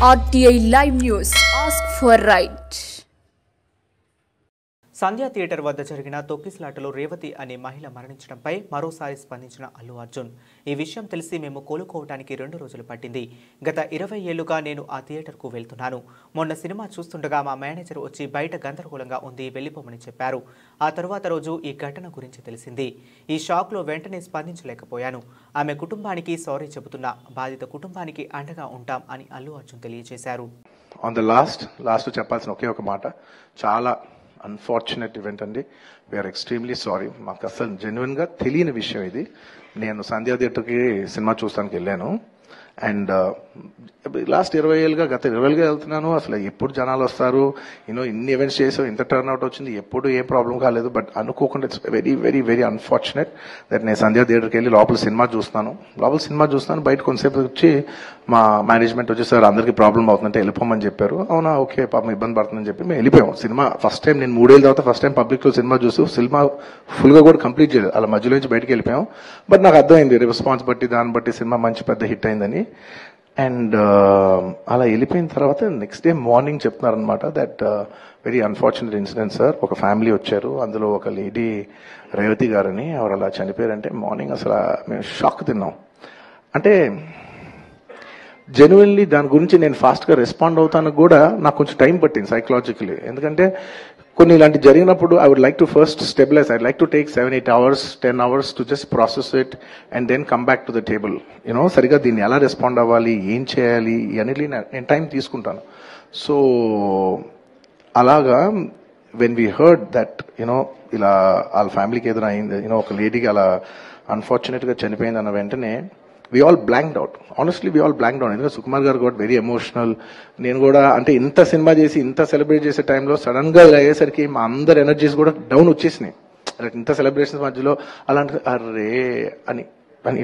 RTI Live News. Ask for right. Sandhya theatre వద్ద జరిగిన తొక్కిసలాటలో రేవతి అనే మహిళ మరణించడంపై మరోసారి స్పందించిన అల్లు అర్జున్ ఈ విషయం తెలిసి మేము కోలుకోవడానికి 2 రోజులు పట్టింది. గత 20 ఏళ్లుగా నేను ఆ థియేటర్కు వెళ్తున్నాను. మొన్న సినిమా చూస్తుండగా మా మేనేజర్ వచ్చి బయట గందరగోళంగా ఉంది, వెళ్ళిపోమని చెప్పారు. ఆ తరువాత రోజు ఈ ఘటన గురించి తెలిసింది. ఈ షాక్లో వెంటనే స్పందించలేకపోయాను. ఆమె కుటుంబానికి సారీ చెబుతున్నా, బాధిత కుటుంబానికి అండగా ఉంటాం అని అల్లు అర్జున్ తెలియజేశారు. ఆన్ ద లాస్ట్ చెప్పాల్సిన ఒకే ఒక మాట, చాలా అన్ఫార్చునేట్ ఈవెంట్ అండి. We are extremely sorry. మాకు అసలు జెన్యున్గా తెలియని విషయం ఇది. నేను సంధ్యా థియేటర్కి సినిమా చూస్తానికి వెళ్ళాను. అండ్ లాస్ట్ 20 ఏళ్ళుగా గత 20 ఏళ్ళుగా వెళ్తున్నాను. అసలు ఎప్పుడు జనాలు వస్తారు, ఇన్ని ఈవెంట్స్ చేసాం, ఇంత టర్న్ అవుట్ వచ్చింది, ఎప్పుడు ఏం ప్రాబ్లం కాలేదు. బట్ అనుకోకుండా it's very very very unfortunate that నేను సంధ్యా థియేటర్కి వెళ్ళి లోపల సినిమా చూస్తున్నాను. బయట కొంతసేపు వచ్చి మా మేనేజ్మెంట్ వచ్చి, సార్ అందరికీ ప్రాబ్లం అవుతుందంటే వెళ్ళిపోమని చెప్పారు. అవునా, ఓకే, పాపం ఇబ్బంది పడుతుందని చెప్పి మేము వెళ్ళిపోయాం. సినిమా ఫస్ట్ టైం నేను 3 ఏళ్ళ తర్వాత ఫస్ట్ టైం పబ్లిక్లో సినిమా చూసి సినిమా ఫుల్గా కూడా కంప్లీట్ చేయలేదు, అలా మధ్యలో నుంచి బయటకు వెళ్ళిపోయాం. బట్ నాకు అర్థమైంది రెస్పాన్స్ బట్టి, దాన్ని బట్టి సినిమా మంచి పెద్ద హిట్ అయిందని. అండ్ అలా వెళ్ళిపోయిన తర్వాత నెక్స్ట్ డే మార్నింగ్ చెప్తున్నారనమాట that very unfortunate incident sir. ఒక ఫ్యామిలీ వచ్చారు, అందులో ఒక లేడీ రేవతి గారని, ఎవరు అలా చనిపోయారంటే మార్నింగ్ అసలు మేము షాక్ తిన్నాం. అంటే జెన్యున్లీ దాని గురించి నేను ఫాస్ట్గా రెస్పాండ్ అవుతాను కూడా నాకు కొంచెం టైం పట్టింది సైకలాజికలీ. ఎందుకంటే కొన్ని ఇలాంటి జరిగినప్పుడు I would like to first stabilize. I like to take 7-8 hours 10 hours to just process it and then come back to the table. సరిగా దీన్ని ఎలా రెస్పాండ్ అవ్వాలి, ఏం చేయాలి అనేది నేను టైం తీసుకుంటాను. సో అలాగా వెన్ వీ హర్డ్ దట్ ఇలా వాళ్ళ ఫ్యామిలీకి ఏదైనా అయింది, ఒక లేడీకి అలా అన్ఫార్చునేట్గా చనిపోయింది అన్న వెంటనే we all blanked out. Honestly, we all blanked out. ఎందుకంటే సుకుమార్ గారు got very emotional. నేను కూడా అంటే ఇంత సినిమా చేసి ఇంత సెలబ్రేట్ చేసే టైంలో సడన్ గా అయ్యేసరికి మా అందరి ఎనర్జీస్ కూడా డౌన్ వచ్చేసినాయి. ఇంత సెలబ్రేషన్స్ మధ్యలో అలాంటి అరే అని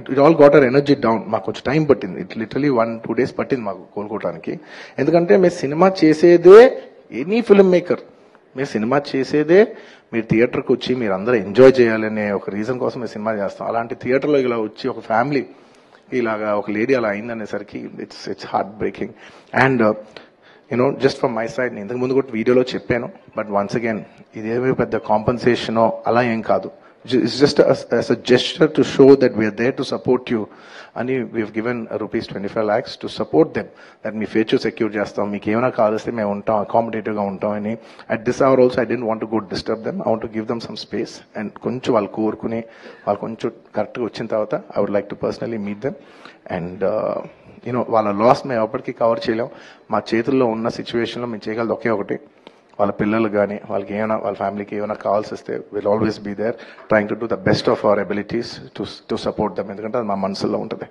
it all got our energy down. మాకు కొంచెం టైం పట్టింది. ఇట్ లిటరలీ 1-2 days పట్టింది మాకు కోలుకోవడానికి. ఎందుకంటే మీరు సినిమా చేసేదే, ఎనీ ఫిల్మ్ మేకర్ మీరు సినిమా చేసేదే మీరు థియేటర్కి వచ్చి మీరు అందరూ ఎంజాయ్ చేయాలనే ఒక రీజన్ కోసం మేము సినిమా చేస్తాం. అలాంటి థియేటర్లో ఇలా వచ్చి ఒక ఫ్యామిలీ ఇలాగా ఒక లేడీ అలా అయిందనేసరికి it's heart breaking. And just from my side, నేను ఇంతకు ముందు కూడా వీడియోలో చెప్పాను, బట్ వన్స్ అగైన్ ఇదేమీ పెద్ద కాంపన్సేషనో అలా ఏం కాదు. It's just as a gesture to show that we are there to support you. And we have given rupees 25 lakhs to support them. That me future secure చేస్తాం, మీకు ఏమైనా కావాల్స్తే మేము ఉంటాం, accommodative గా ఉంటాం అని. At this hour also I didn't want to go disturb them. I want to give them some space. And కొంచెం వాళ్ళు కోరుకుని వాళ్ళు కొంచెం కరెక్ట్గా వచ్చిన తర్వాత I would like to personally meet them. And వాళ్ళ లాస్ మేము ఎప్పటికీ కవర్ చేయలేం. మా చేతుల్లో ఉన్న సిచ్యువేషన్లో మేము చేయగలదు ఒకే ఒకటి, వాళ్ళ పిల్లలు కానీ వాళ్ళకి ఏమైనా వాళ్ళ ఫ్యామిలీకి ఏమైనా కావాల్సి వస్తే will always be there trying to do the best of our abilities to support them. ఎందుకంటే అది మా మనసులో ఉంటుంది.